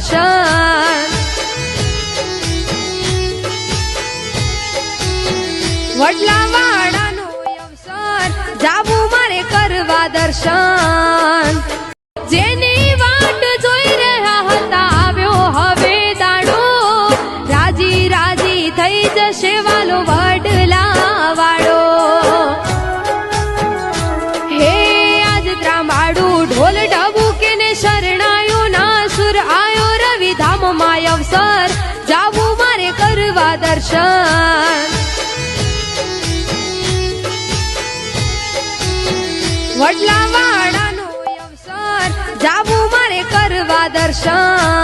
દર્શન વડલાવાડાનો અવસર જાવું મારે કરવા દર્શન જેની વાટ જોઈ રહ્યા હતા આવ્યો હવે દાડો રાજી રાજી થઈ જશે વાલો વડલા વાળો હે આજ ત્રાંબાડું ઢોલ ઢબુકે ને શરણાયો ના સુર આયો રવિ ધામમાં અવસર જાવું મારે કરવા દર્શન વડલાવાડાનો અવસર જાવું મારે કરવા દર્શન